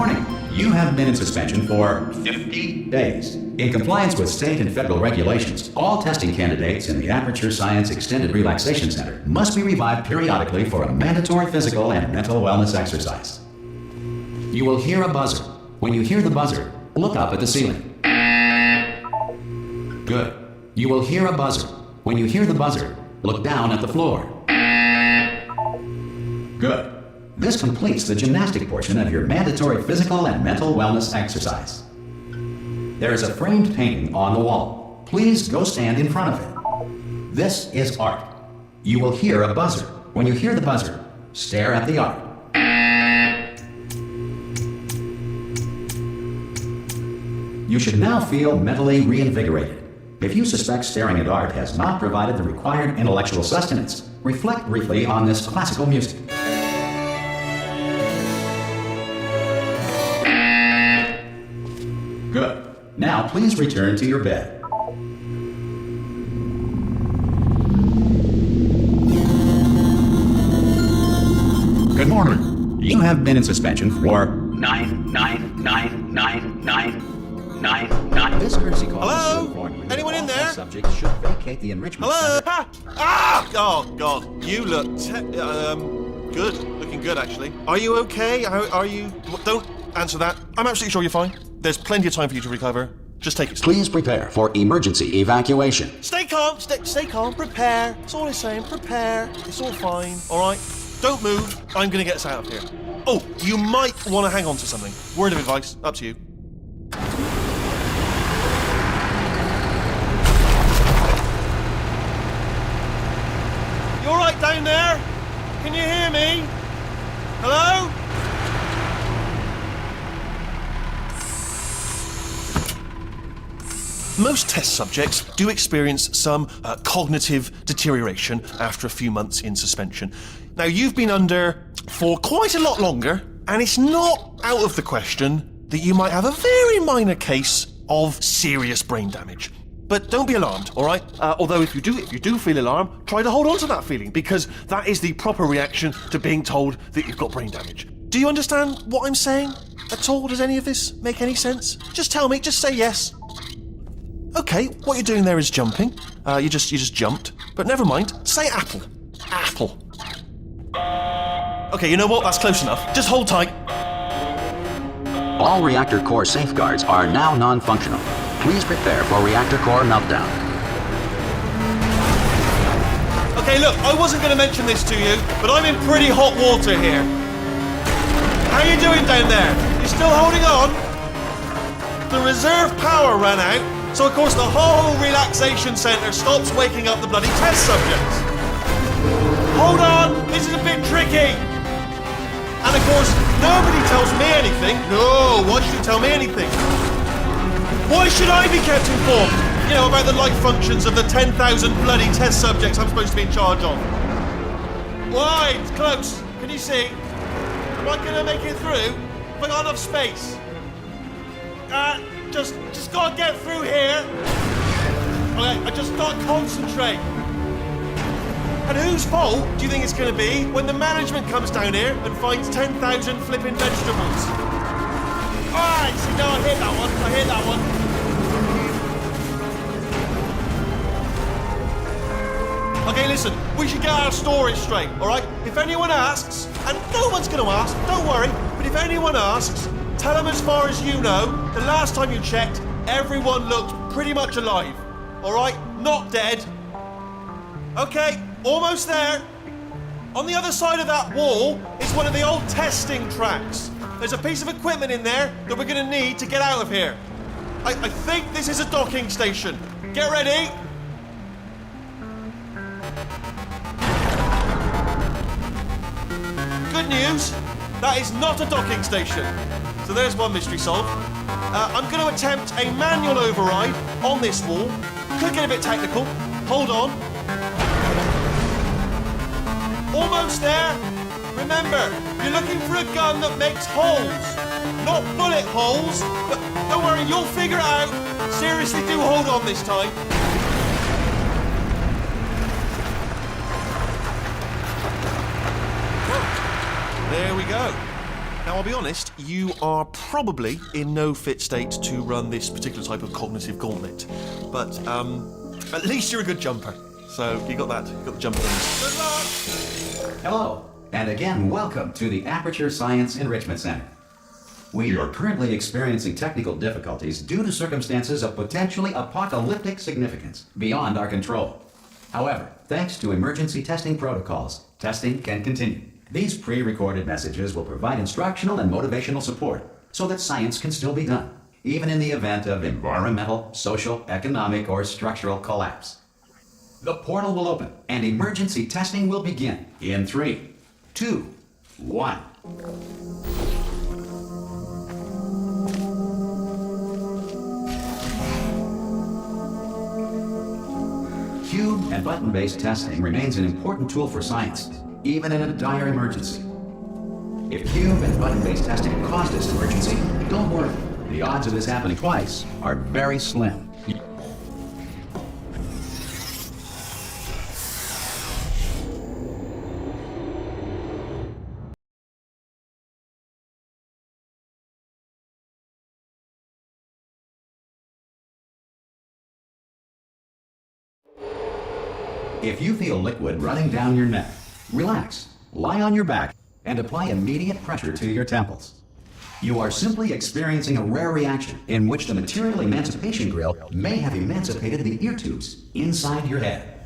warning. You have been in suspension for 50 days. In compliance with state and federal regulations, all testing candidates in the Aperture Science Extended Relaxation Center must be revived periodically for a mandatory physical and mental wellness exercise. You will hear a buzzer. When you hear the buzzer, look up at the ceiling. Good. You will hear a buzzer. When you hear the buzzer, look down at the floor. Good. This completes the gymnastic portion of your mandatory physical and mental wellness exercise. There is a framed painting on the wall. Please go stand in front of it. This is art. You will hear a buzzer. When you hear the buzzer, stare at the art. You should now feel mentally reinvigorated. If you suspect staring at art has not provided the required intellectual sustenance, reflect briefly on this classical music. Good. Now please return to your bed. Good morning. You have been in suspension for 9999999. This courtesy call. Hello? Anyone in there? Subjects should vacate the enrichment Hello? center. Oh, God. You look good. Looking good, actually. Are you okay? Are you... Don't answer that. I'm absolutely sure you're fine. There's plenty of time for you to recover. Just take it slow. Please prepare for emergency evacuation. Stay calm. Stay calm. Prepare. That's all I'm saying. Prepare. It's all fine. All right? Don't move. I'm going to get us out of here. Oh, you might want to hang on to something. Word of advice. Up to you. You all right down there? Can you hear me? Hello? Most test subjects do experience some cognitive deterioration after a few months in suspension. Now, you've been under for quite a lot longer, and it's not out of the question that you might have a very minor case of serious brain damage. But don't be alarmed, all right? Although if you do feel alarmed, try to hold on to that feeling, because that is the proper reaction to being told that you've got brain damage. Do you understand what I'm saying at all? Does any of this make any sense? Just tell me, just say yes. Okay, what you're doing there is jumping. You just jumped. But never mind. Say apple. Apple. Okay, you know what? That's close enough. Just hold tight. All reactor core safeguards are now non-functional. Please prepare for reactor core meltdown. Okay, look, I wasn't going to mention this to you, but I'm in pretty hot water here. How you doing down there? You still holding on? The reserve power ran out. So, of course, the whole relaxation centre stops waking up the bloody test subjects. Hold on, this is a bit tricky. And, of course, nobody tells me anything. No, why should you tell me anything? Why should I be kept informed? You know, about the life functions of the 10,000 bloody test subjects I'm supposed to be in charge of. Why? It's close. Can you see? Am I going to make it through? Have I got enough space? Just gotta get through here. Okay, I just gotta concentrate. And whose fault do you think it's gonna be when the management comes down here and finds 10,000 flipping vegetables? Alright, see, no, I hit that one. Okay, listen, we should get our story straight, alright? If anyone asks, and no one's gonna ask, don't worry, but if anyone asks, tell them as far as you know, the last time you checked, everyone looked pretty much alive. All right? Not dead. Okay, almost there. On the other side of that wall is one of the old testing tracks. There's a piece of equipment in there that we're going to need to get out of here. I think this is a docking station. Get ready. Good news, that is not a docking station. So there's one mystery solved. I'm going to attempt a manual override on this wall. Could get a bit technical. Hold on. Almost there. Remember, you're looking for a gun that makes holes. Not bullet holes, but don't worry, you'll figure it out. Seriously, do hold on this time. There we go. Now, I'll be honest, you are probably in no fit state to run this particular type of cognitive gauntlet. But, at least you're a good jumper. So, you got that. You got the jumper. Good luck! Hello, and again, welcome to the Aperture Science Enrichment Center. We are currently experiencing technical difficulties due to circumstances of potentially apocalyptic significance beyond our control. However, thanks to emergency testing protocols, testing can continue. These pre-recorded messages will provide instructional and motivational support so that science can still be done, even in the event of environmental, social, economic, or structural collapse. The portal will open and emergency testing will begin in 3, 2, 1. Cube and button-based testing remains an important tool for science, even in a dire emergency. If cube and button-based testing caused this emergency, don't worry. The odds of this happening twice are very slim. If you feel liquid running down your neck, relax, lie on your back, and apply immediate pressure to your temples. You are simply experiencing a rare reaction in which the material emancipation grill may have emancipated the ear tubes inside your head.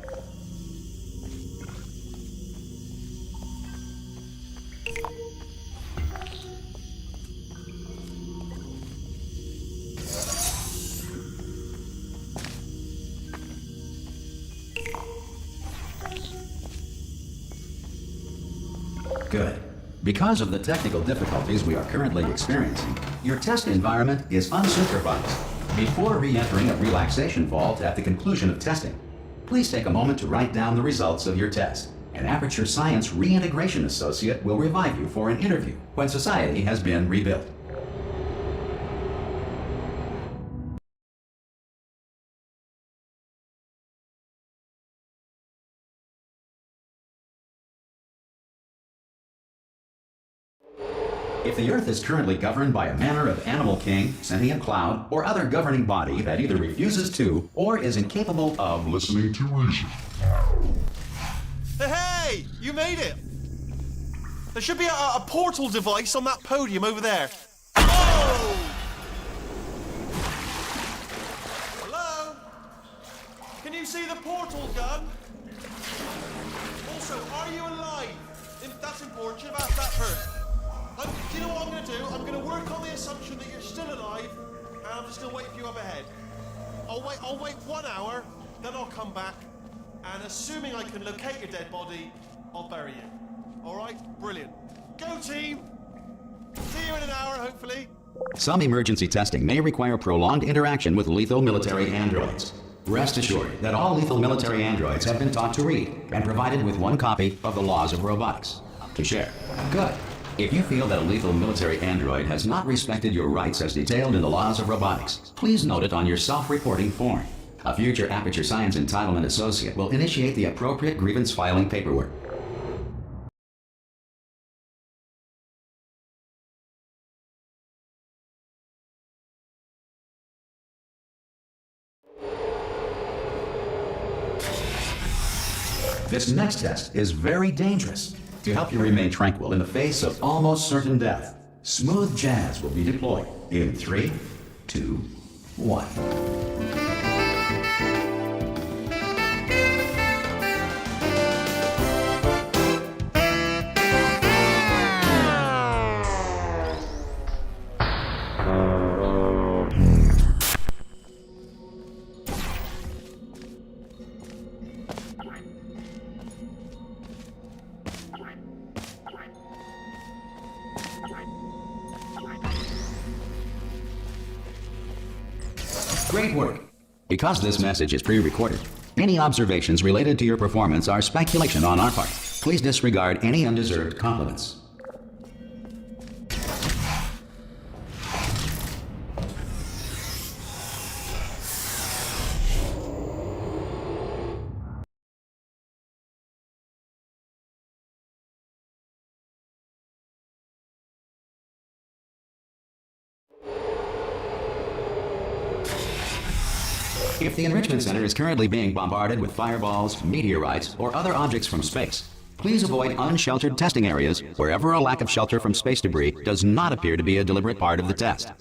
Good. Because of the technical difficulties we are currently experiencing, your test environment is unsupervised. Before re-entering a relaxation vault at the conclusion of testing, please take a moment to write down the results of your test. An Aperture Science Reintegration Associate will revive you for an interview when society has been rebuilt. If the Earth is currently governed by a manner of animal king, sentient cloud, or other governing body that either refuses to or is incapable of listening to reason. Hey! You made it! There should be a portal device on that podium over there. Oh! Hello? Can you see the portal gun? Also, are you alive? That's important. Should have asked that first. Do you know what I'm going to do? I'm going to work on the assumption that you're still alive, and I'm just going to wait for you up ahead. I'll wait 1 hour, then I'll come back, and assuming I can locate your dead body, I'll bury you. All right? Brilliant. Go, team! See you in an hour, hopefully. Some emergency testing may require prolonged interaction with lethal military androids. Rest assured that all lethal military androids have been taught to read and provided with 1 copy of the Laws of Robotics to share. Good. If you feel that a lethal military android has not respected your rights as detailed in the Laws of Robotics, please note it on your self-reporting form. A future Aperture Science Entitlement Associate will initiate the appropriate grievance filing paperwork. This next test is very dangerous. To help you remain tranquil in the face of almost certain death, smooth jazz will be deployed in 3, 2, 1. Great work. Because this message is pre-recorded, any observations related to your performance are speculation on our part. Please disregard any undeserved compliments. If the Enrichment Center is currently being bombarded with fireballs, meteorites, or other objects from space, please avoid unsheltered testing areas wherever a lack of shelter from space debris does not appear to be a deliberate part of the test.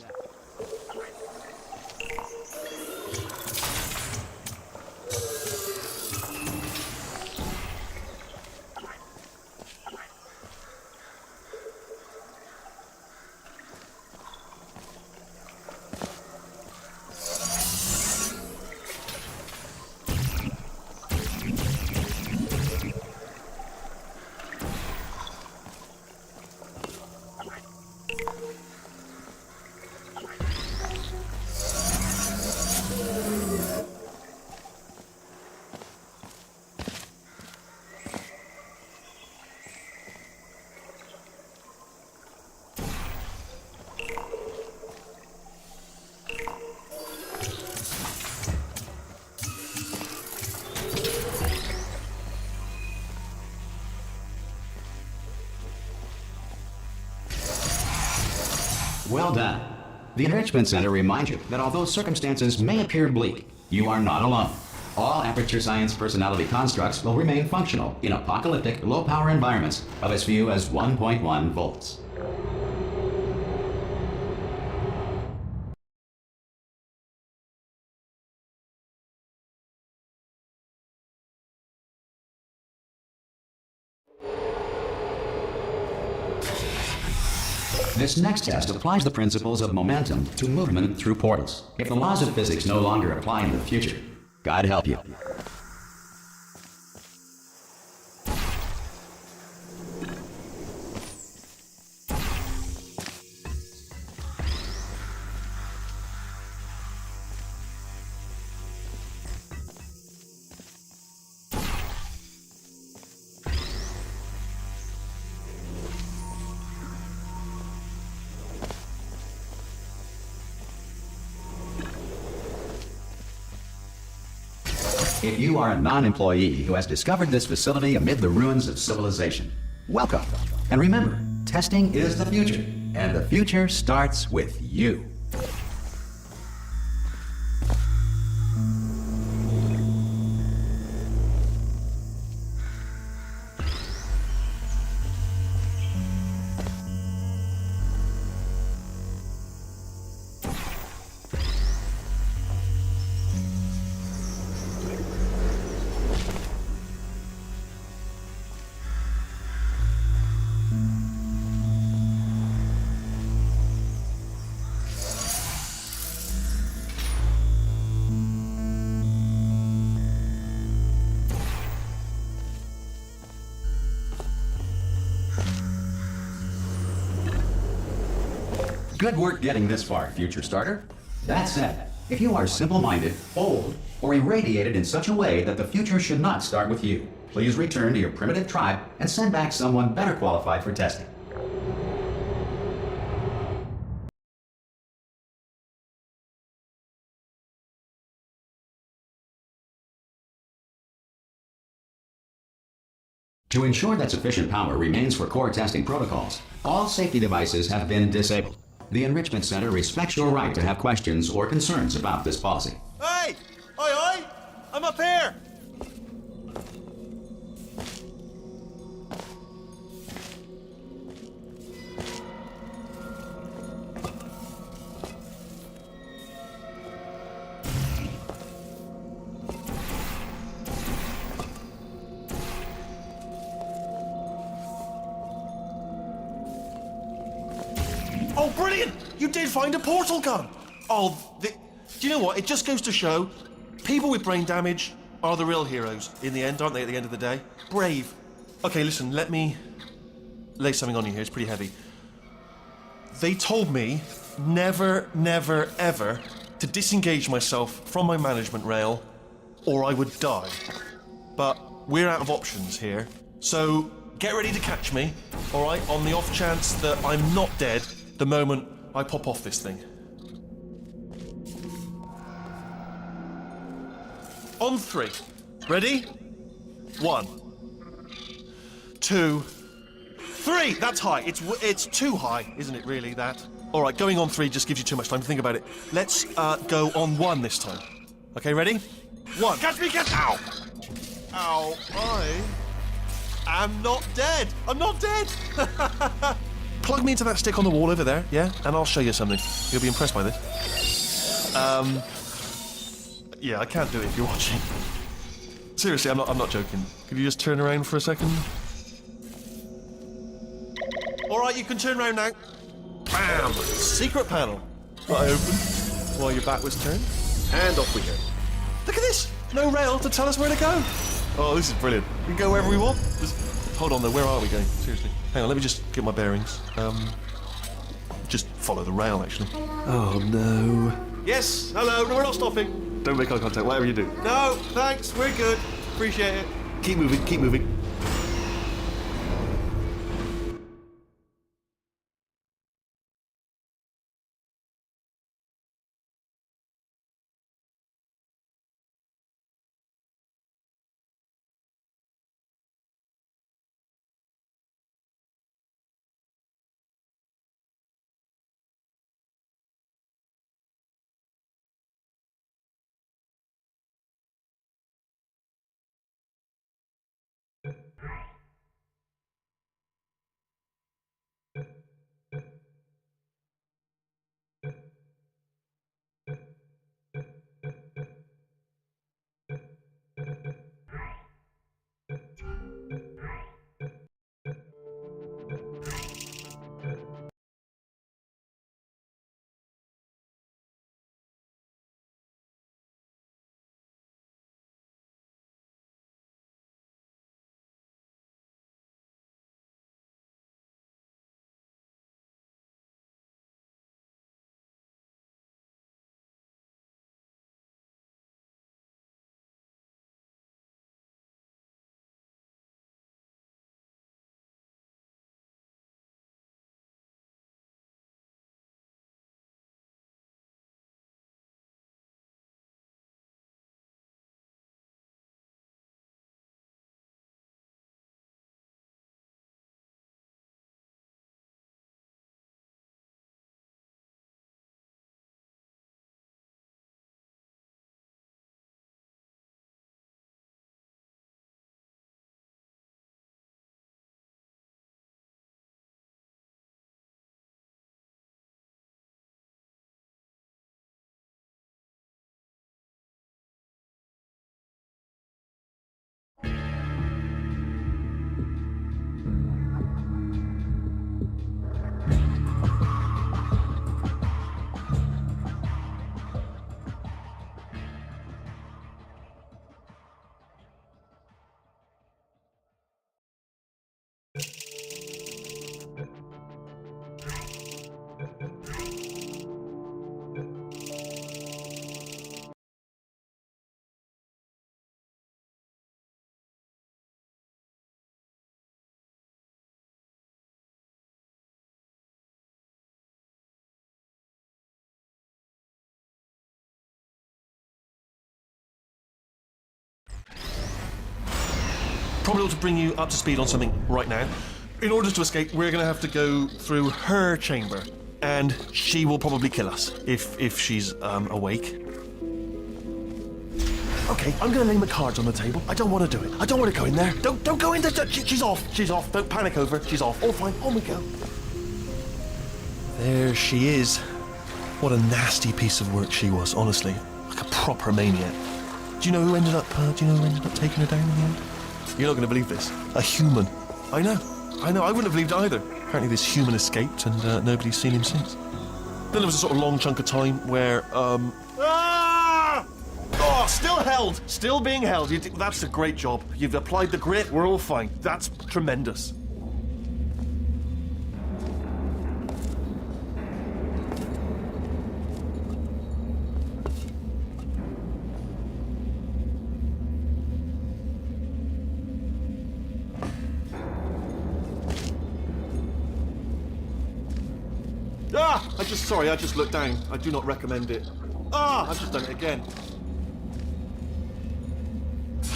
Well done. The Enrichment Center reminds you that although circumstances may appear bleak, you are not alone. All Aperture Science personality constructs will remain functional in apocalyptic, low-power environments of as few as 1.1 volts. This next test applies the principles of momentum to movement through portals. If the laws of physics no longer apply in the future, God help you. If you are a non-employee who has discovered this facility amid the ruins of civilization, welcome. And remember, testing is the future, and the future starts with you. Good work getting this far, future starter. That said, if you are simple-minded, old, or irradiated in such a way that the future should not start with you, please return to your primitive tribe and send back someone better qualified for testing. To ensure that sufficient power remains for core testing protocols, all safety devices have been disabled. The Enrichment Center respects your right to have questions or concerns about this policy. Hey! Oi, oi! I'm up here! Oh, brilliant! You did find a portal gun! Oh, do you know what? It just goes to show, people with brain damage are the real heroes in the end, aren't they, at the end of the day? Brave. Okay, listen, let me lay something on you here. It's pretty heavy. They told me never, never, ever to disengage myself from my management rail or I would die. But we're out of options here, so get ready to catch me, all right, on the off chance that I'm not dead the moment I pop off this thing. On 3. Ready? 1, 2, 3. That's high. It's too high, isn't it, really, that? All right, going on 3 just gives you too much time to think about it. Let's go on 1 this time. Okay, ready? 1. Catch me, catch! Ow! Ow, I am not dead. I'm not dead. Plug me into that stick on the wall over there, yeah? And I'll show you something. You'll be impressed by this. Yeah, I can't do it if you're watching. Seriously, I'm not joking. Could you just turn around for a second? All right, you can turn around now. Bam! Secret panel. That I opened while your back was turned. And off we go. Look at this! No rail to tell us where to go. Oh, this is brilliant. We can go wherever we want. Hold on though, where are we going? Seriously. Hang on, let me just get my bearings. Just follow the rail, actually. Oh, no. Yes, hello, no, we're not stopping. Don't make eye contact, whatever you do. No, thanks, we're good. Appreciate it. Keep moving, keep moving. Probably ought to bring you up to speed on something right now. In order to escape, we're going to have to go through her chamber, and she will probably kill us if she's awake. Okay, I'm going to lay my cards on the table. I don't want to do it. I don't want to go in there. Don't go in there. She's off. She's off. Don't panic over. She's off. All fine. On we go. There she is. What a nasty piece of work she was, honestly. Like a proper maniac. Do you know who ended up taking her down in the end? You're not going to believe this. A human. I know. I wouldn't have believed it either. Apparently this human escaped and nobody's seen him since. Then there was a sort of long chunk of time where, Ah! Oh, still held. Still being held. That's a great job. You've applied the grit. We're all fine. That's tremendous. Sorry, I just looked down. I do not recommend it. I've just done it again.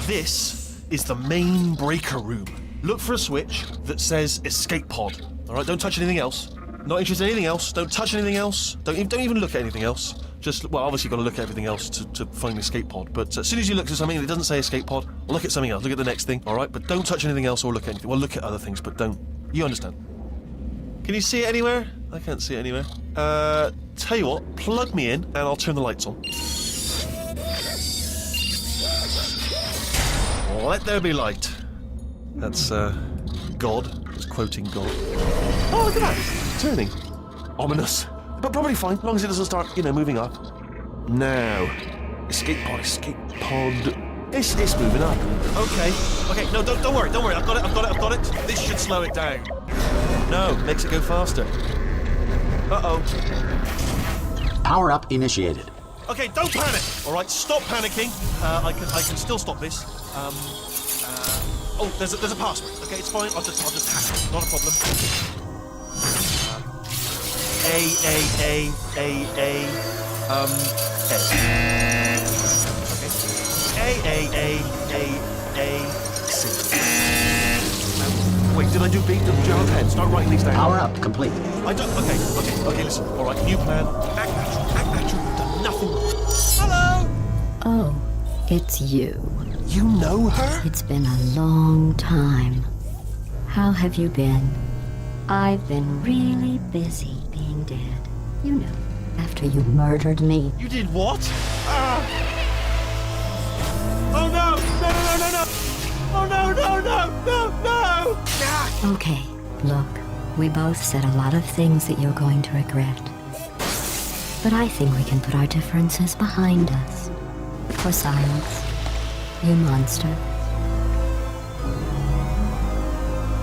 This is the main breaker room. Look for a switch that says escape pod. All right, don't touch anything else. Not interested in anything else. Don't touch anything else. Don't even look at anything else. Just, well, obviously you've got to look at everything else to find the escape pod. But as soon as you look at something and it doesn't say escape pod, look at something else. Look at the next thing, all right? But don't touch anything else or look at anything. Well, look at other things, but don't. You understand? Can you see it anywhere? I can't see it anywhere. Tell you what, plug me in and I'll turn the lights on. Let there be light. That's, God. Just quoting God. Oh, look at that. It's turning. Ominous. But probably fine, as long as it doesn't start, moving up. Now. Escape pod. It's moving up. Okay. No, don't worry. I've got it. This should slow it down. No, makes it go faster. Uh-oh. Power up initiated. Okay, don't panic. All right, stop panicking. I can still stop this. Oh, there's a password. Okay, it's fine. I'll just hack it. Not a problem. C. Wait, did I do B? Did you have a pen? Start writing these down. Power up complete. I don't. Okay. Listen. All right, new plan. Act natural. You've done nothing. Hello. Oh, it's you. You know her? It's been a long time. How have you been? I've been really busy being dead. You know, after you murdered me. You did what? Oh no! No! Oh no! Okay, look, we both said a lot of things that you're going to regret. But I think we can put our differences behind us. For silence, you monster.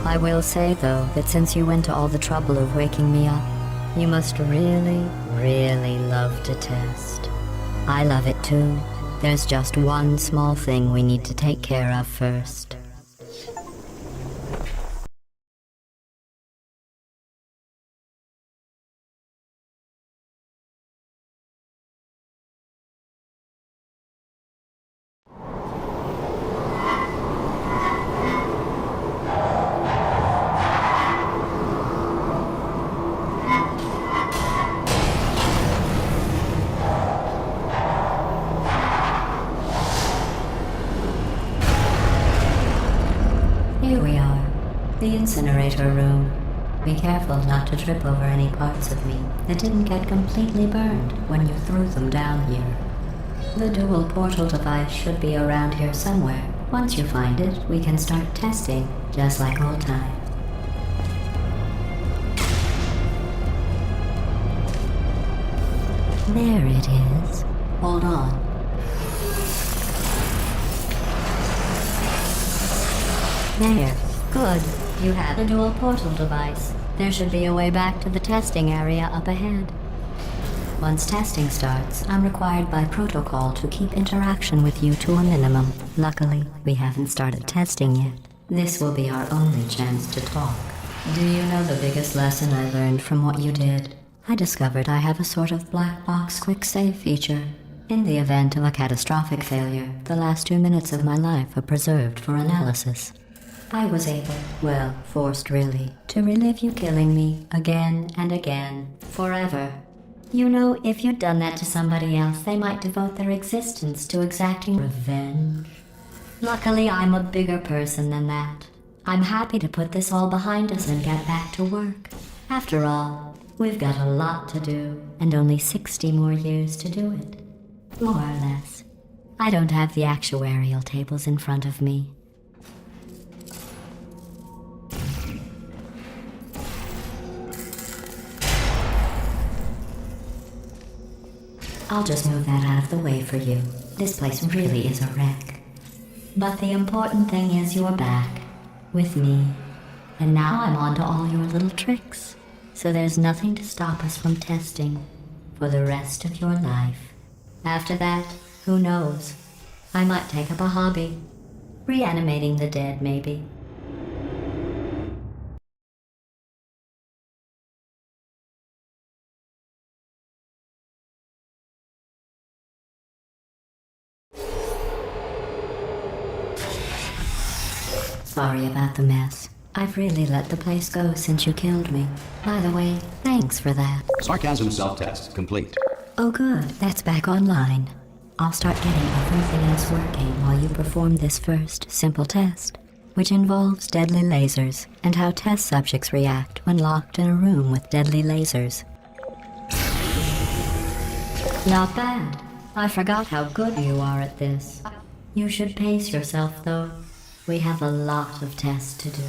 I will say, though, that since you went to all the trouble of waking me up, you must really, really love to test. I love it too. There's just one small thing we need to take care of first. Here we are, the incinerator room. Be careful not to trip over any parts of me that didn't get completely burned when you threw them down here. The dual portal device should be around here somewhere. Once you find it, we can start testing, just like old times. There it is. Hold on. There. Good. You have a dual portal device. There should be a way back to the testing area up ahead. Once testing starts, I'm required by protocol to keep interaction with you to a minimum. Luckily, we haven't started testing yet. This will be our only chance to talk. Do you know the biggest lesson I learned from what you did? I discovered I have a sort of black box quick save feature. In the event of a catastrophic failure, the last 2 minutes of my life are preserved for analysis. I was able, well, forced really, to relive you killing me again and again, forever. You know, if you'd done that to somebody else, they might devote their existence to exacting revenge. Luckily, I'm a bigger person than that. I'm happy to put this all behind us and get back to work. After all, we've got a lot to do, and only 60 more years to do it. More or less. I don't have the actuarial tables in front of me. I'll just move that out of the way for you. This place really is a wreck. But the important thing is you're back. With me. And now I'm on to all your little tricks. So there's nothing to stop us from testing. For the rest of your life. After that, who knows? I might take up a hobby. Reanimating the dead, maybe. Sorry about the mess. I've really let the place go since you killed me. By the way, thanks for that. Sarcasm self-test complete. Oh good, that's back online. I'll start getting everything else working while you perform this first, simple test, which involves deadly lasers and how test subjects react when locked in a room with deadly lasers. Not bad. I forgot how good you are at this. You should pace yourself, though. We have a lot of tests to do.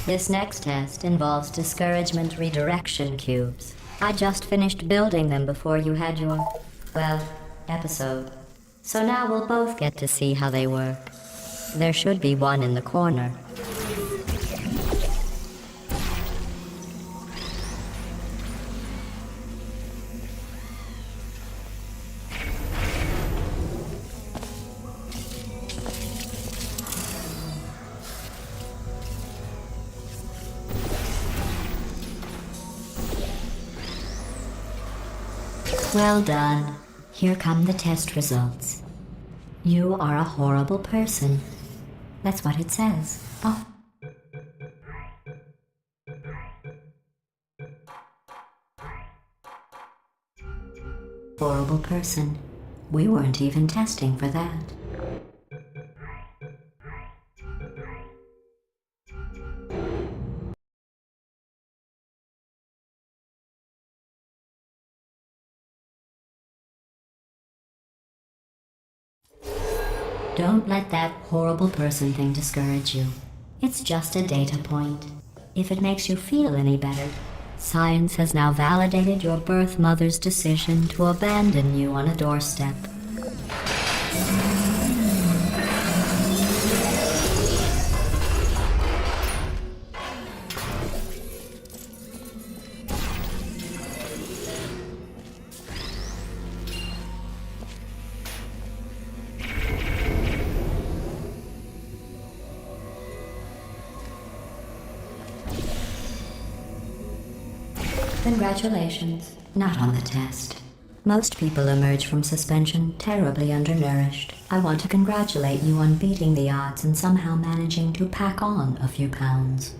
This next test involves discouragement redirection cubes. I just finished building them before you had your, well, episode. So now we'll both get to see how they work. There should be one in the corner. Well done. Here come the test results. You are a horrible person. That's what it says. Oh. Horrible person. We weren't even testing for that. Don't let that horrible person thing discourage you. It's just a data point. If it makes you feel any better, science has now validated your birth mother's decision to abandon you on a doorstep. Congratulations. Not on the test. Most people emerge from suspension terribly undernourished. I want to congratulate you on beating the odds and somehow managing to pack on a few pounds.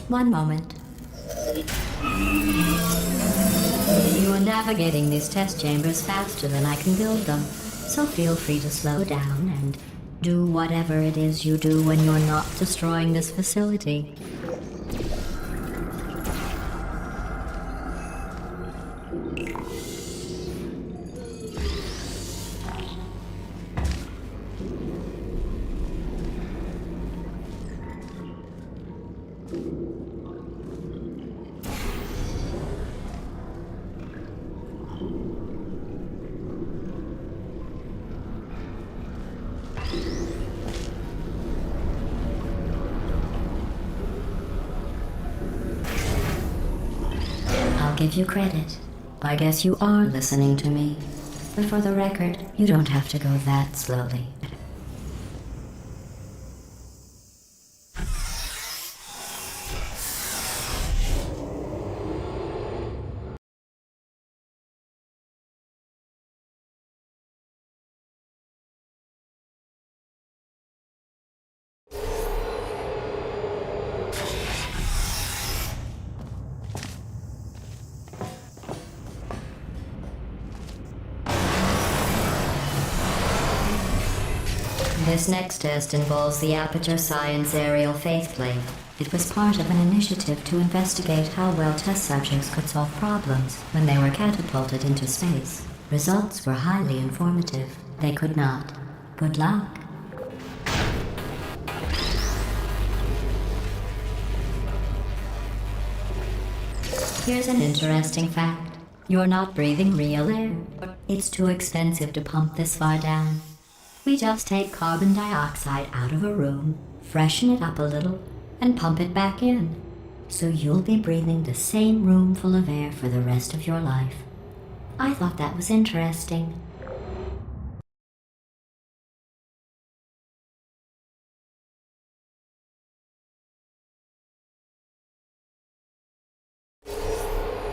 One moment. You are navigating these test chambers faster than I can build them, so feel free to slow down and do whatever it is you do when you're not destroying this facility. Give you credit. I guess you are listening to me. But for the record, you don't have to go that slowly. This next test involves the Aperture Science Aerial Faithplate. It was part of an initiative to investigate how well test subjects could solve problems when they were catapulted into space. Results were highly informative. They could not. Good luck. Here's an interesting fact. You're not breathing real air. It's too expensive to pump this far down. We just take carbon dioxide out of a room, freshen it up a little, and pump it back in. So you'll be breathing the same room full of air for the rest of your life. I thought that was interesting.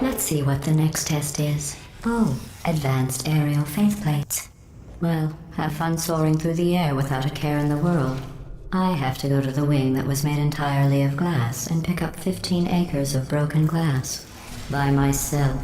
Let's see what the next test is. Oh, advanced aerial faith plates. Well, have fun soaring through the air without a care in the world. I have to go to the wing that was made entirely of glass and pick up 15 acres of broken glass. By myself.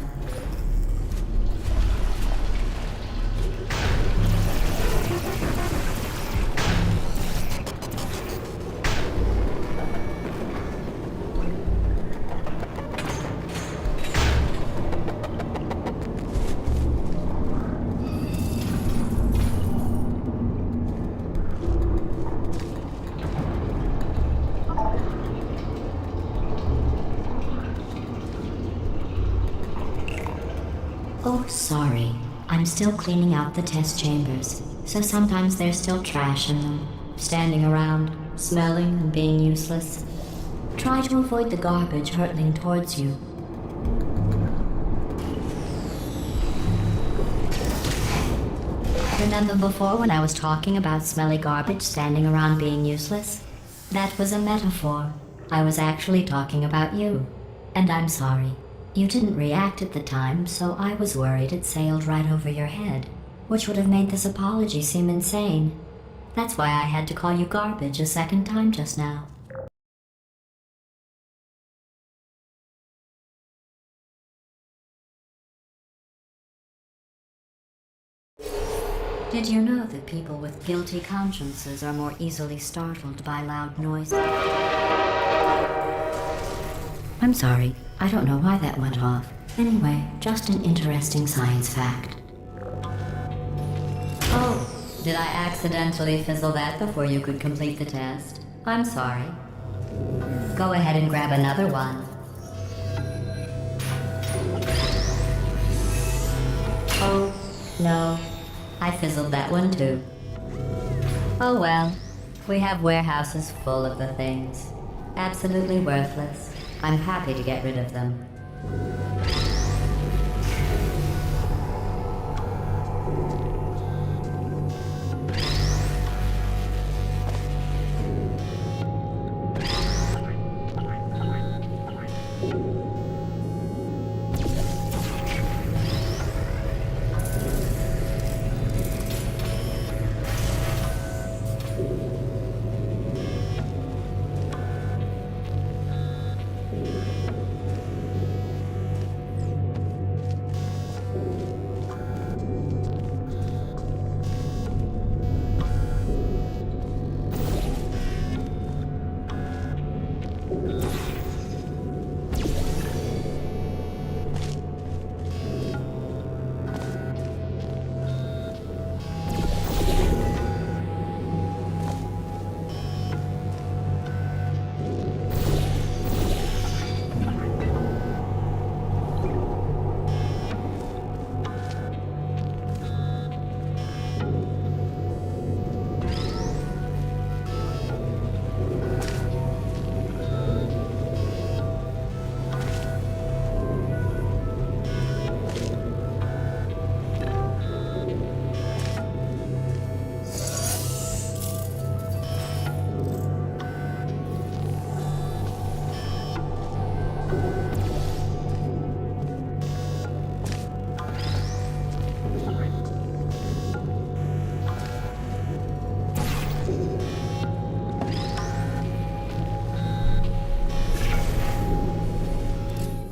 Oh, sorry. I'm still cleaning out the test chambers, so sometimes there's still trash in them, standing around, smelling and being useless. Try to avoid the garbage hurtling towards you. Remember before when I was talking about smelly garbage standing around being useless? That was a metaphor. I was actually talking about you. And I'm sorry. You didn't react at the time, so I was worried it sailed right over your head, which would have made this apology seem insane. That's why I had to call you garbage a second time just now. Did you know that people with guilty consciences are more easily startled by loud noises? I'm sorry. I don't know why that went off. Anyway, just an interesting science fact. Oh, did I accidentally fizzle that before you could complete the test? I'm sorry. Go ahead and grab another one. Oh, no. I fizzled that one too. Oh well. We have warehouses full of the things. Absolutely worthless. I'm happy to get rid of them.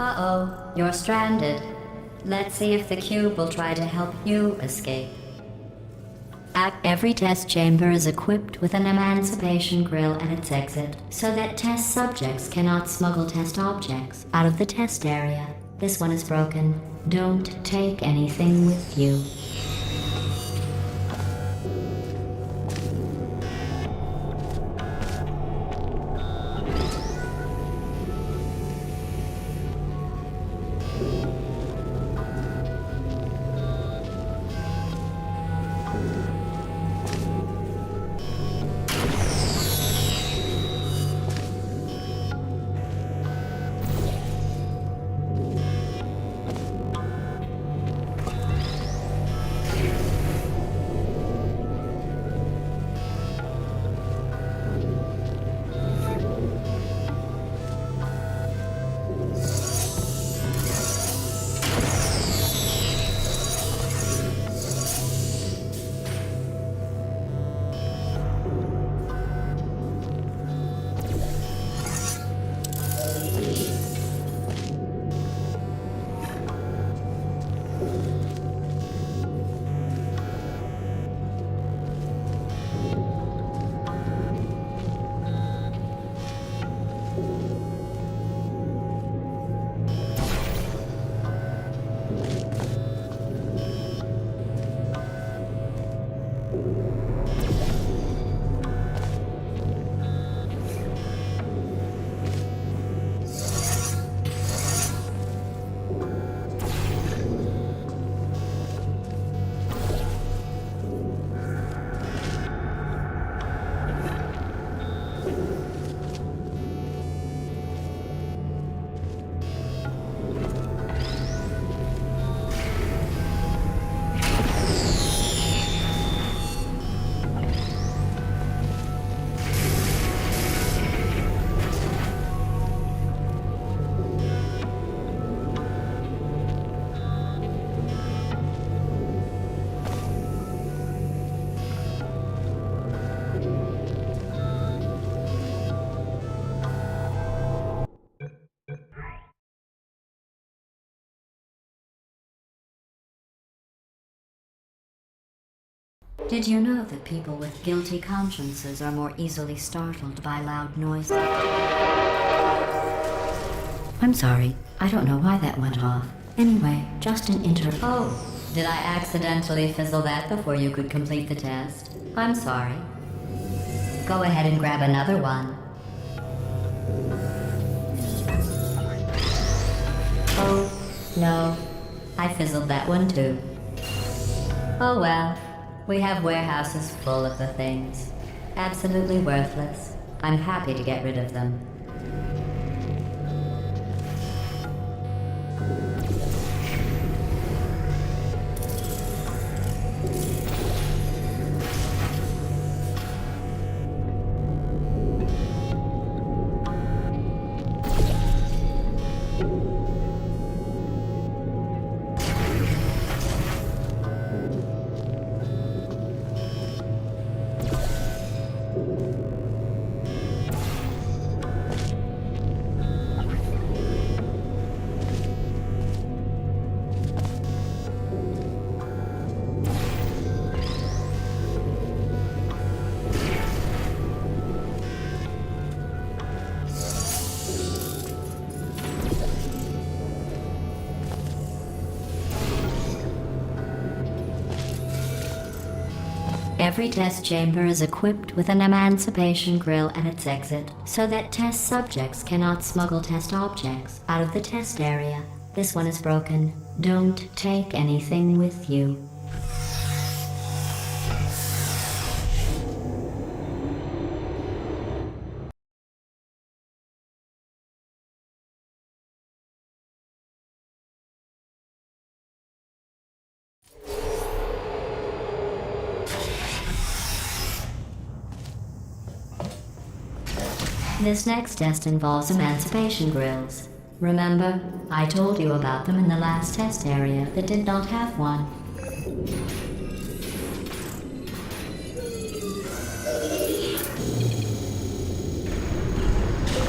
Uh-oh, you're stranded. Let's see if the cube will try to help you escape. Every test chamber is equipped with an emancipation grill at its exit, so that test subjects cannot smuggle test objects out of the test area. This one is broken. Don't take anything with you. Did you know that people with guilty consciences are more easily startled by loud noises? I'm sorry. I don't know why that went off. Anyway, just an Oh, did I accidentally fizzle that before you could complete the test? I'm sorry. Go ahead and grab another one. Oh, no. I fizzled that one too. Oh well. We have warehouses full of the things. Absolutely worthless. I'm happy to get rid of them. Every test chamber is equipped with an emancipation grill at its exit, so that test subjects cannot smuggle test objects out of the test area. This one is broken. Don't take anything with you. This next test involves emancipation grills. Remember, I told you about them in the last test area that did not have one.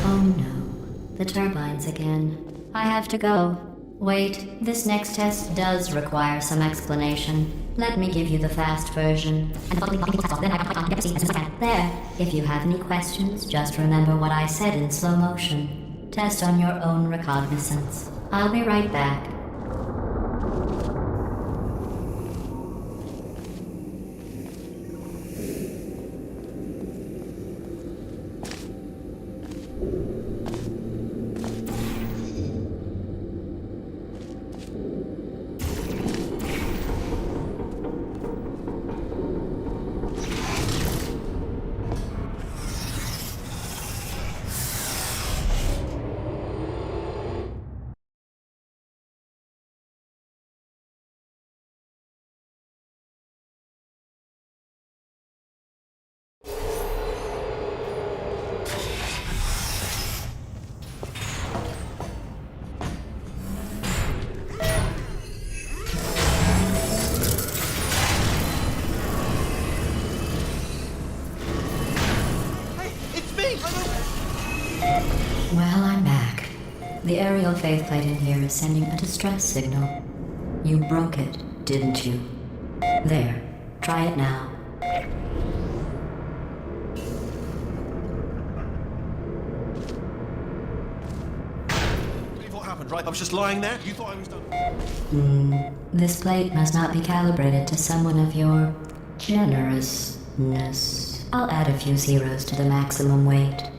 Oh no, the turbines again. I have to go. Wait, this next test does require some explanation. Let me give you the fast version. There. If you have any questions, just remember what I said in slow motion. Test on your own recognizance. I'll be right back. Well, I'm back. The aerial faith plate in here is sending a distress signal. You broke it, didn't you? There, try it now. Believe what happened, right? I was just lying there. You thought I was done. This plate must not be calibrated to someone of your generousness. I'll add a few zeros to the maximum weight.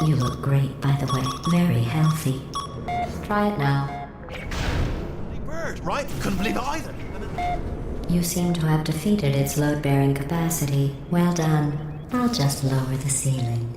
You look great, by the way. Very healthy. Try it now. Big bird, right? Couldn't believe it either. You seem to have defeated its load-bearing capacity. Well done. I'll just lower the ceiling.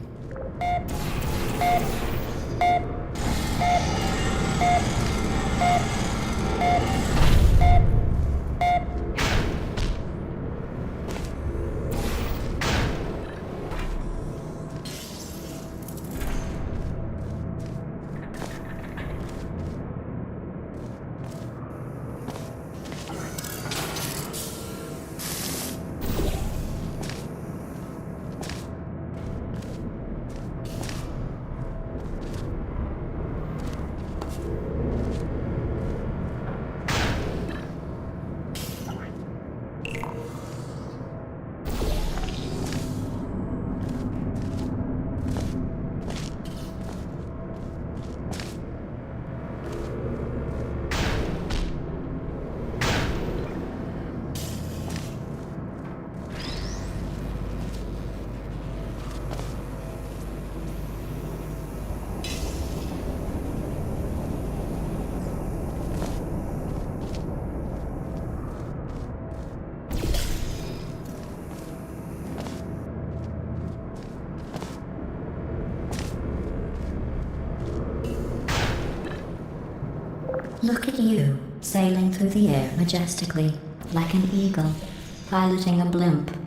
Look at you, sailing through the air majestically, like an eagle, piloting a blimp.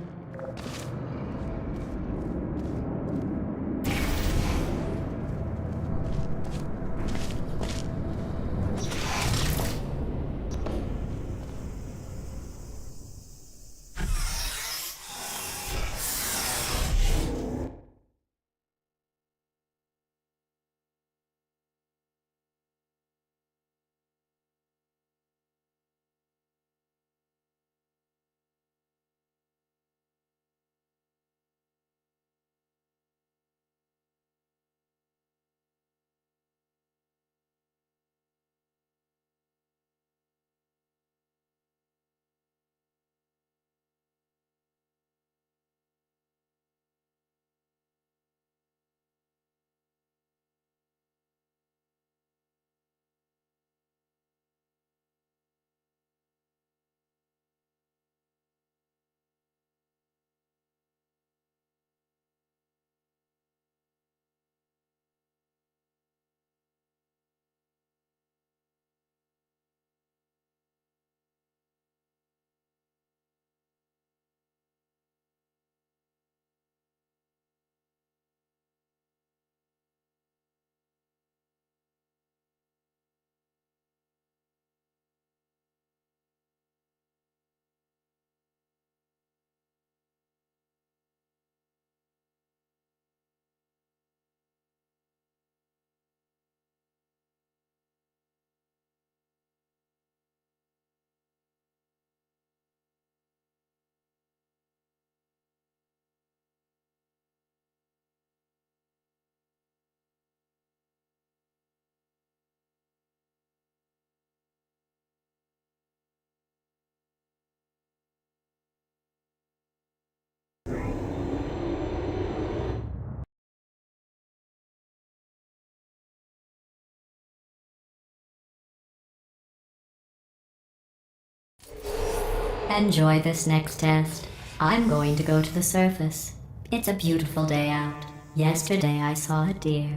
Enjoy this next test. I'm going to go to the surface. It's a beautiful day out. Yesterday I saw a deer.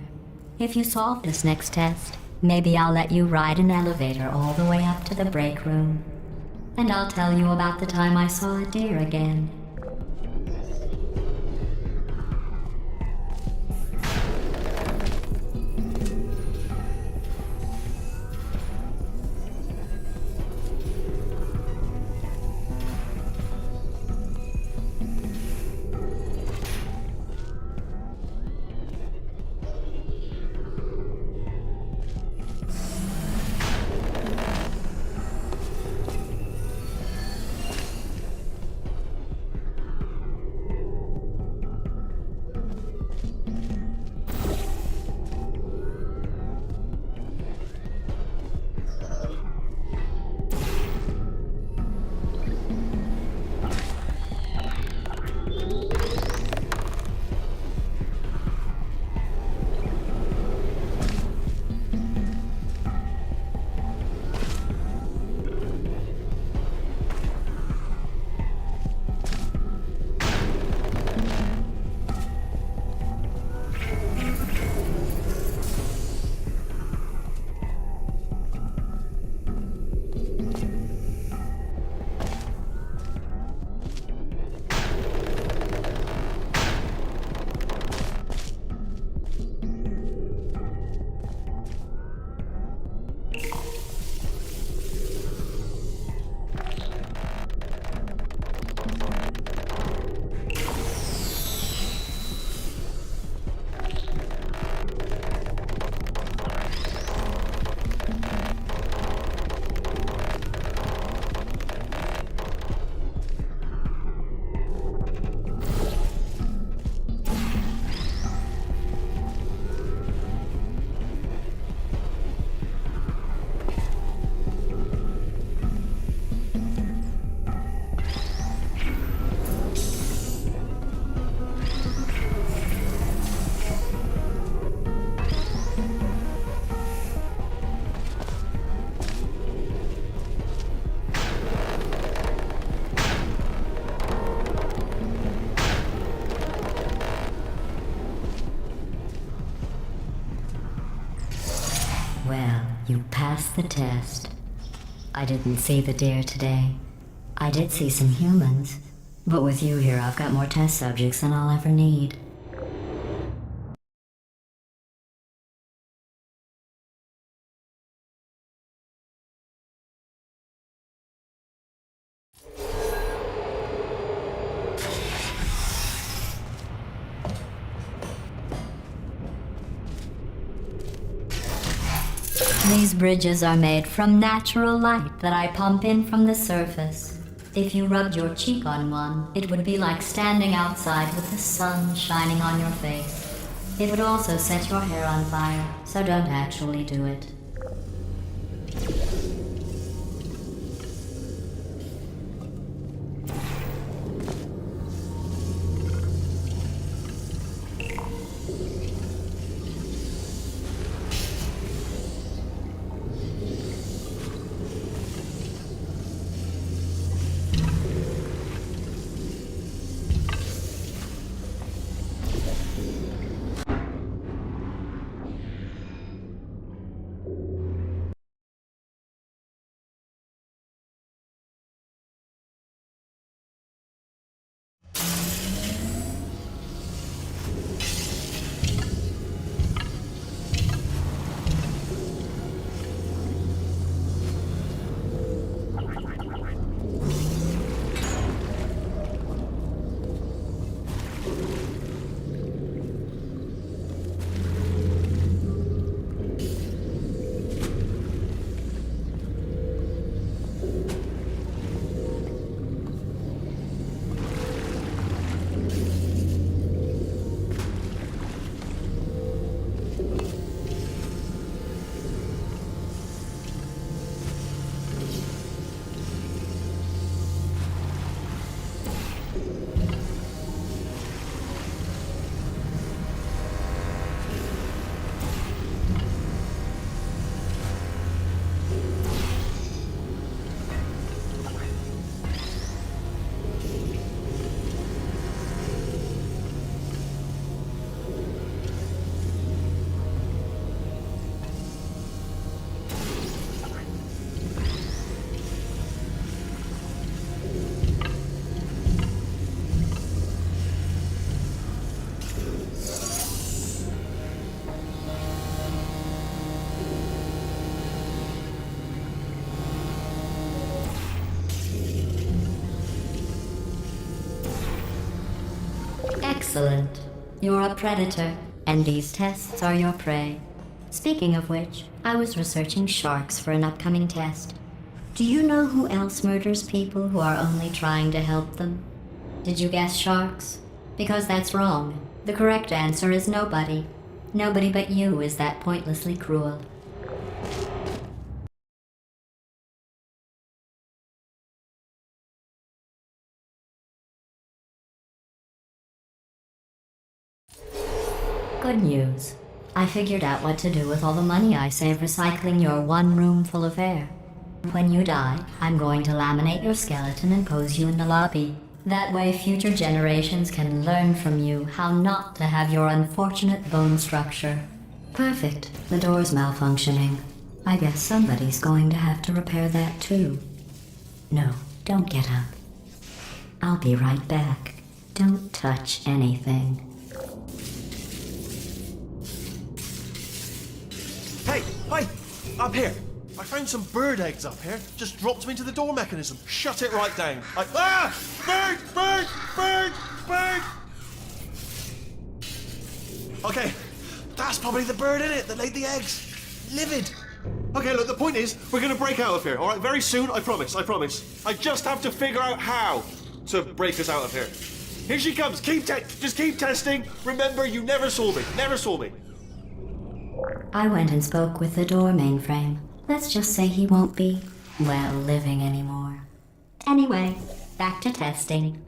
If you solve this next test, maybe I'll let you ride an elevator all the way up to the break room. And I'll tell you about the time I saw a deer again. the test. I didn't see the deer today. I did see some humans, but with you here, I've got more test subjects than I'll ever need. These bridges are made from natural light that I pump in from the surface. If you rubbed your cheek on one, it would be like standing outside with the sun shining on your face. It would also set your hair on fire, so don't actually do it. Excellent. You're a predator, and these tests are your prey. Speaking of which, I was researching sharks for an upcoming test. Do you know who else murders people who are only trying to help them? Did you guess sharks? Because that's wrong. The correct answer is nobody. Nobody but you is that pointlessly cruel. Good news. I figured out what to do with all the money I save recycling your one room full of air. When you die, I'm going to laminate your skeleton and pose you in the lobby. That way future generations can learn from you how not to have your unfortunate bone structure. Perfect. The door's malfunctioning. I guess somebody's going to have to repair that too. No, don't get up. I'll be right back. Don't touch anything. Hey, hi! Up here! I found some bird eggs up here. Just dropped them into the door mechanism. Shut it right down. Ah! Bird! Bird! Bird! Bird! Okay, that's probably the bird in it that laid the eggs. Livid. Okay, look, the point is, we're gonna break out of here, alright? Very soon, I promise, I promise. I just have to figure out how to break us out of here. Here she comes. Just keep testing. Remember, you never saw me. Never saw me. I went and spoke with the door mainframe. Let's just say he won't be, well, living anymore. Anyway, back to testing.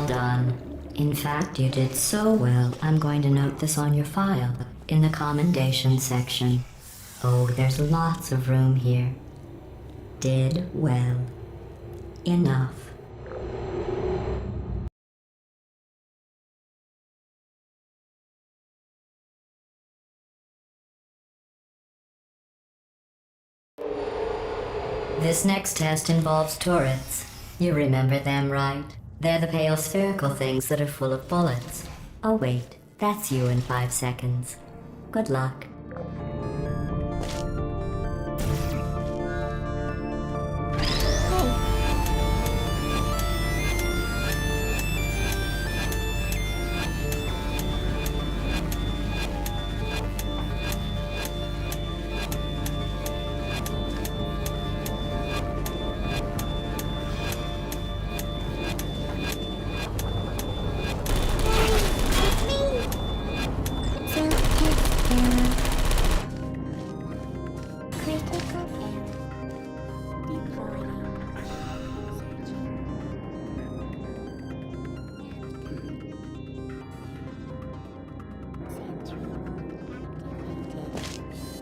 Well done. In fact, you did so well, I'm going to note this on your file in the commendation section. Oh, there's lots of room here. Did well. Enough. This next test involves turrets. You remember them, right? They're the pale spherical things that are full of bullets. Oh wait, that's you in 5 seconds. Good luck.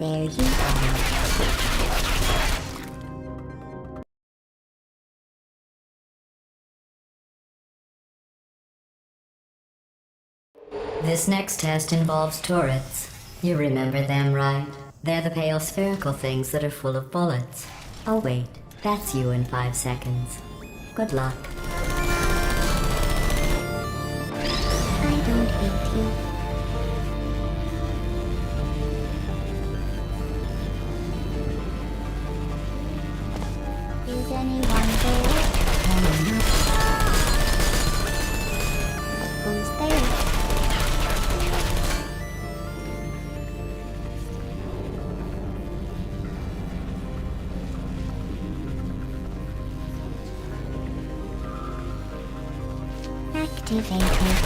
There you are. This next test involves turrets. You remember them, right? They're the pale spherical things that are full of bullets. Oh wait, that's you in 5 seconds. Good luck. I don't hate you. Is anyone there? Who's there? Activated.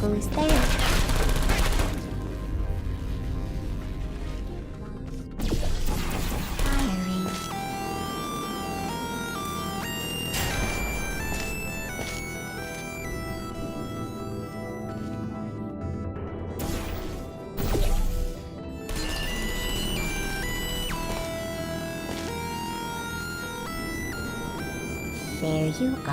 Who's there? Firing. There you are.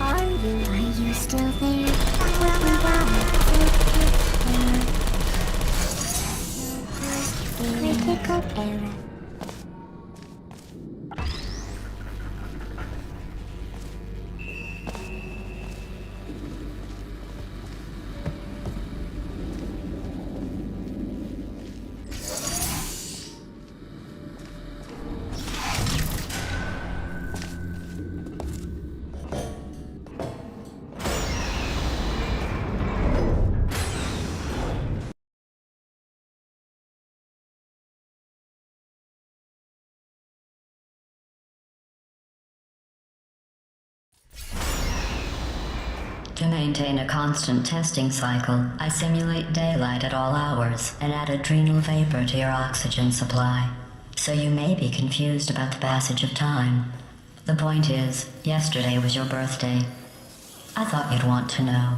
Are you still there? Critical error. To maintain a constant testing cycle, I simulate daylight at all hours and add adrenal vapor to your oxygen supply. So you may be confused about the passage of time. The point is, yesterday was your birthday. I thought you'd want to know.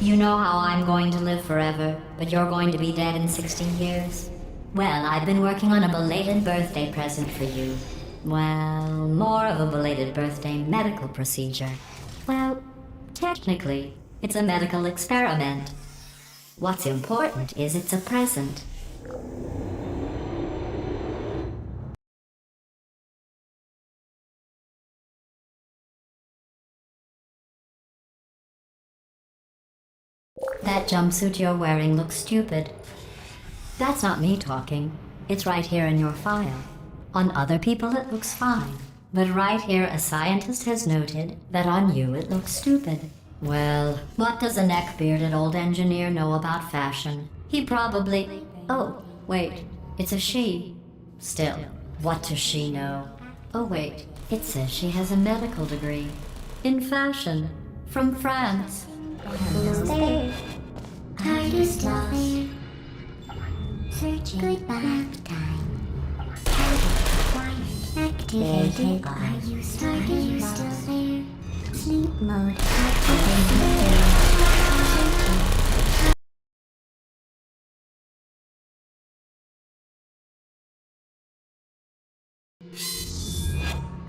You know how I'm going to live forever, but you're going to be dead in 60 years? Well, I've been working on a belated birthday present for you. Well, more of a belated birthday medical procedure. Well, technically, it's a medical experiment. What's important is it's a present. That jumpsuit you're wearing looks stupid. That's not me talking. It's right here in your file. On other people it looks fine. But right here a scientist has noted that on you it looks stupid. Well, what does a neck-bearded old engineer know about fashion? He probably... Oh, wait, it's a she. Still, what does she know? Oh wait, it says she has a medical degree. In fashion. From France. Hello there. Are you still there? Searching goodbye time. Activated. Are you still there? Sleep mode activated.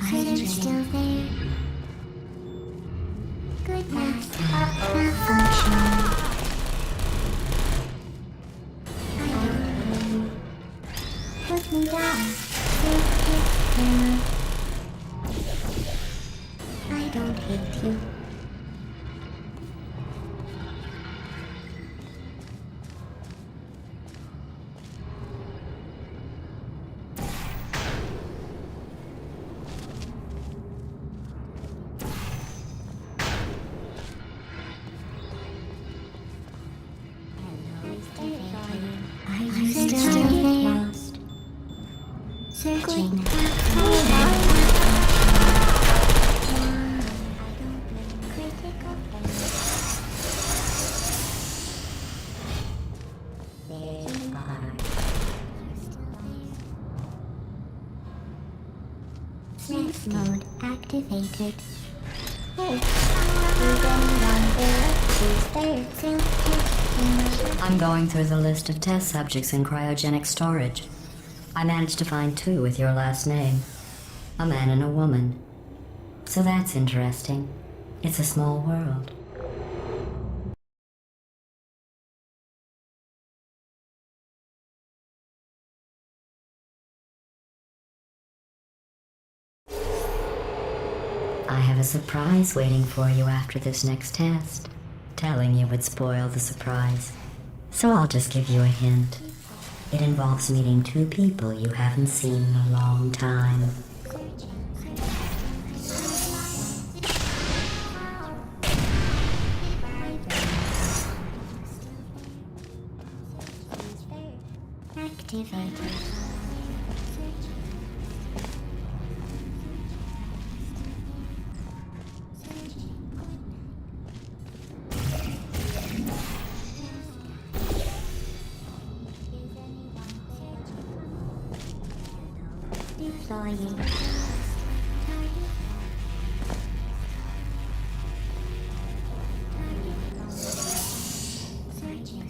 Are you still there? Goodbye. Malfunction. Put me down. I don't hate you. Are you still there? Searching. Sleep mode activated. Hey, I'm going through the list of test subjects in cryogenic storage. I managed to find 2 with your last name. A man and a woman. So that's interesting. It's a small world. I have a surprise waiting for you after this next test. Telling you would spoil the surprise. So I'll just give you a hint. It involves meeting 2 people you haven't seen in a long time. Activated. Deploying. Searching.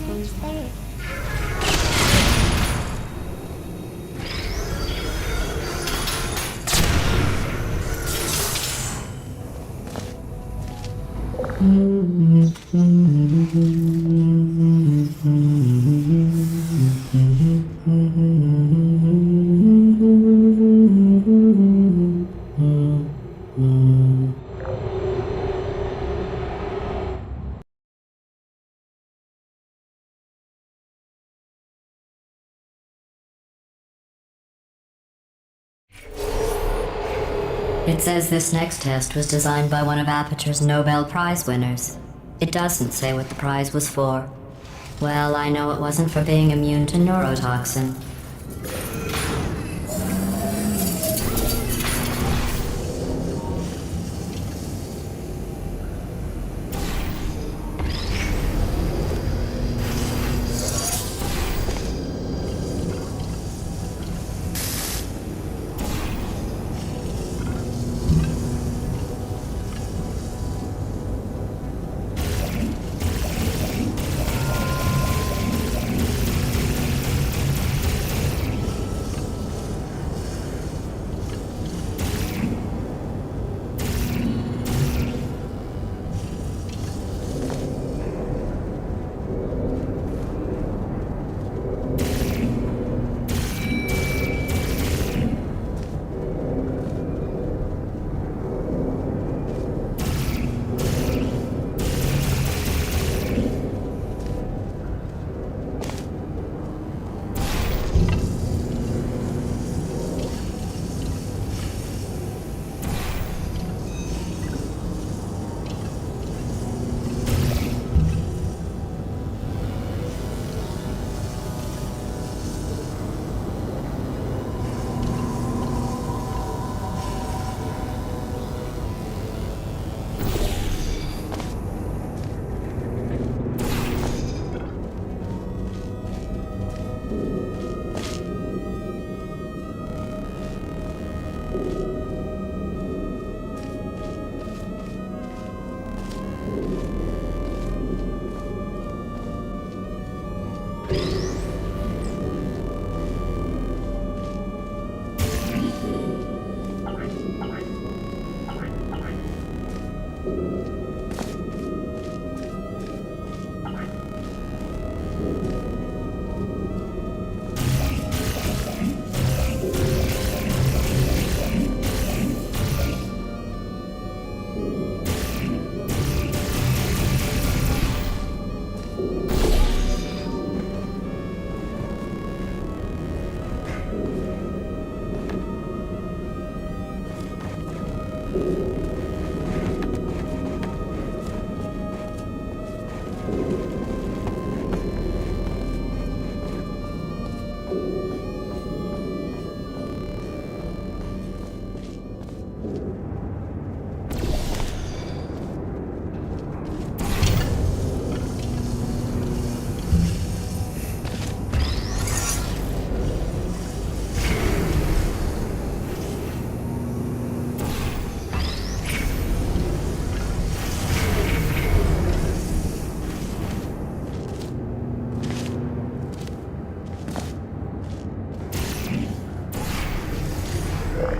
Who's there? It says this next test was designed by one of Aperture's Nobel Prize winners. It doesn't say what the prize was for. Well, I know it wasn't for being immune to neurotoxin.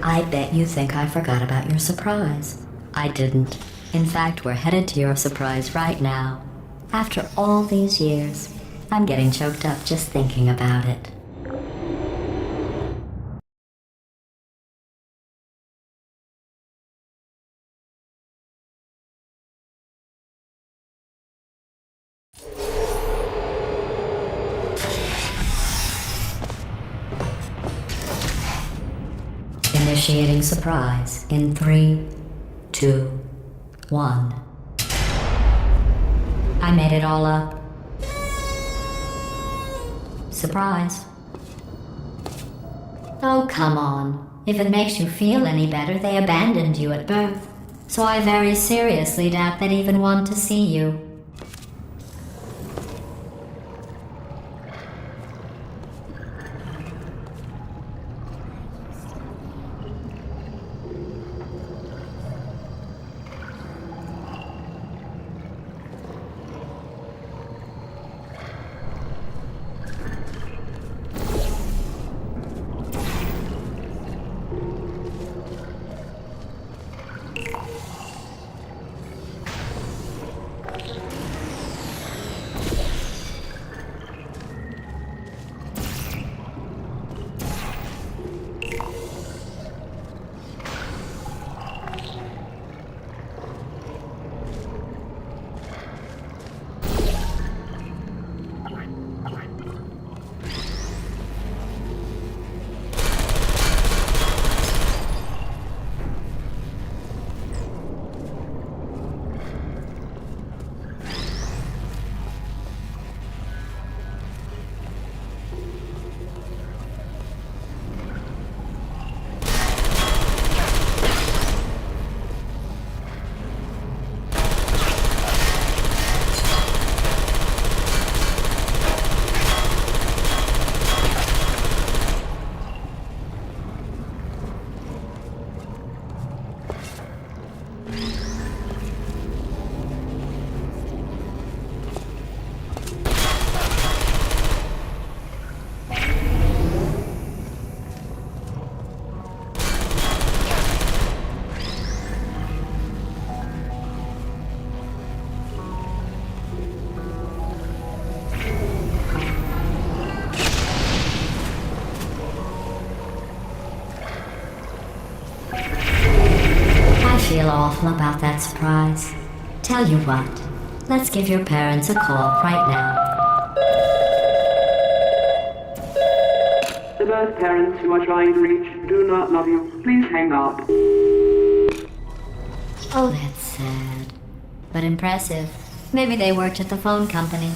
I bet you think I forgot about your surprise. I didn't. In fact, we're headed to your surprise right now. After all these years, I'm getting choked up just thinking about it. Initiating surprise in 3, 2, 1. I made it all up. Surprise. Oh, come on. If it makes you feel any better, they abandoned you at birth. so I very seriously doubt they'd even want to see you. I feel awful about that surprise. Tell you what, let's give your parents a call right now. The birth parents you are trying to reach do not love you. Please hang up. Oh, that's sad. But impressive. Maybe they worked at the phone company.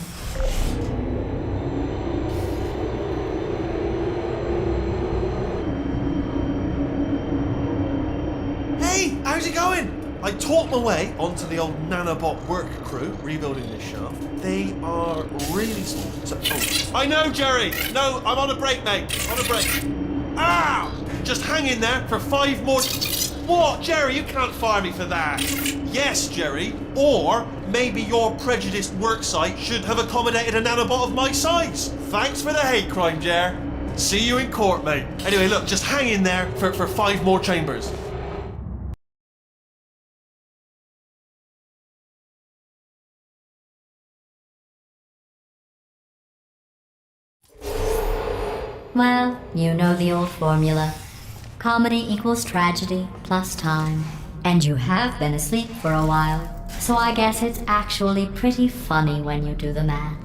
Hey, how's it going? I talked my way onto the old nanobot work crew rebuilding this shaft. They are really small. I know, Jerry! No, I'm on a break, mate. On a break. Ow! Just hang in there for 5 more... What? Jerry, you can't fire me for that. Yes, Jerry. Or maybe your prejudiced worksite should have accommodated a nanobot of my size. Thanks for the hate crime, Jer. See you in court, mate. Anyway, look, just hang in there for 5 more chambers. Well, you know the old formula. Comedy equals tragedy plus time. And you have been asleep for a while, so I guess it's actually pretty funny when you do the math.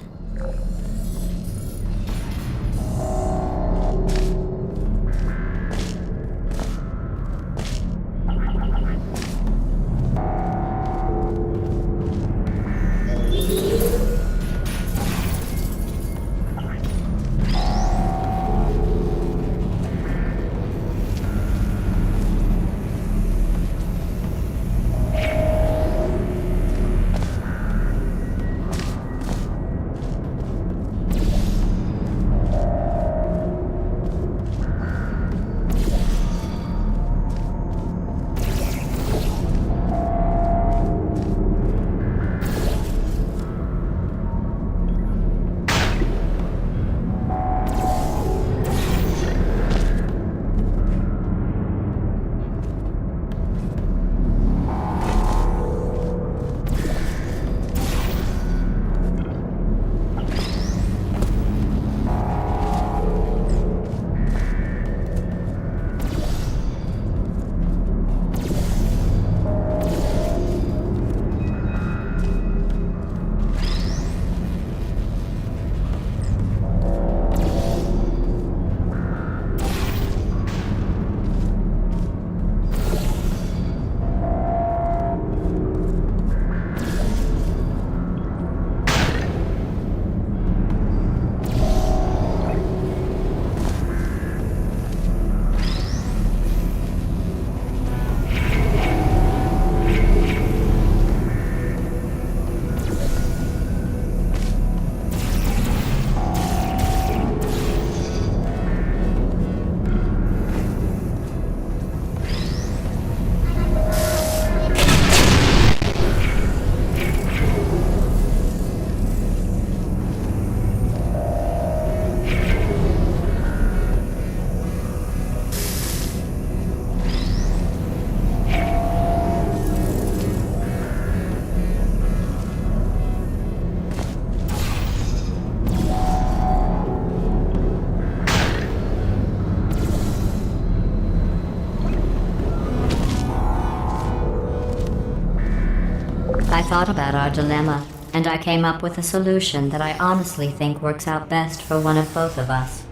I thought about our dilemma, and I came up with a solution that I honestly think works out best for one of both of us.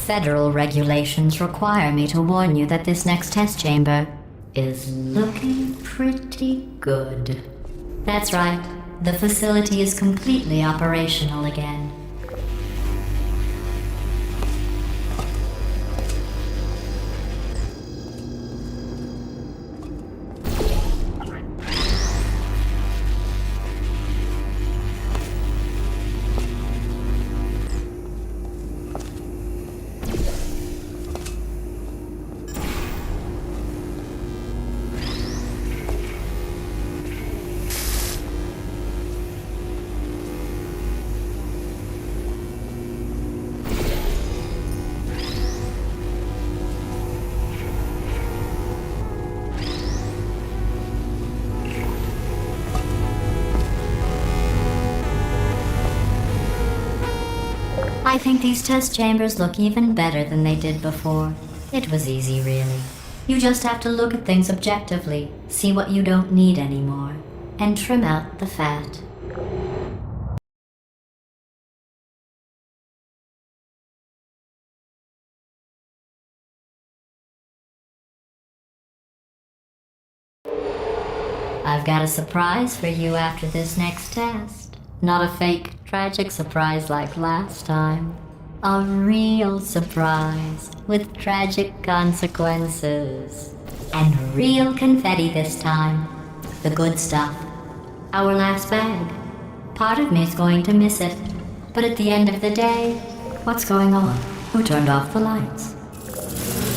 Federal regulations require me to warn you that this next test chamber is looking pretty good. That's right. The facility is completely operational again. I think these test chambers look even better than they did before. It was easy, really. You just have to look at things objectively, see what you don't need anymore, and trim out the fat. I've got a surprise for you after this next test. Not a fake, tragic surprise like last time. A real surprise with tragic consequences. And real confetti this time. The good stuff. Our last bag. Part of me's going to miss it. But at the end of the day, what's going on? Who turned off the lights?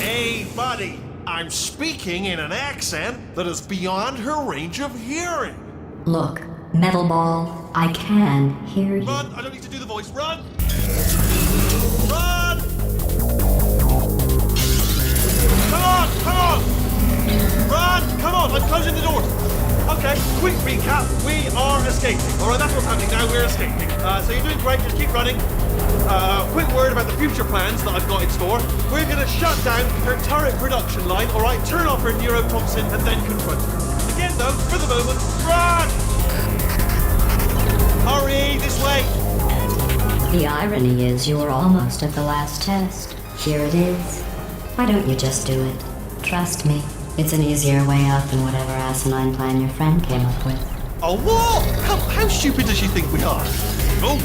Hey, buddy. I'm speaking in an accent that is beyond her range of hearing. Look, Metal Ball, I can hear you. Run! I don't need to do the voice. Run! Run! Come on! Come on! Run! Come on! I'm closing the doors. Okay, quick recap. We are escaping. Alright, that's what's happening now. We're escaping. So you're doing great. Just keep running. Quick word about the future plans that I've got in store. We're going to shut down her turret production line, alright? Turn off her neurotoxin and then confront her. Again, though, for the moment, run! Hurry, this way! The irony is you're almost at the last test. Here it is. Why don't you just do it? Trust me, it's an easier way out than whatever asinine plan your friend came up with. Oh, what? How stupid does she think we are? Oh,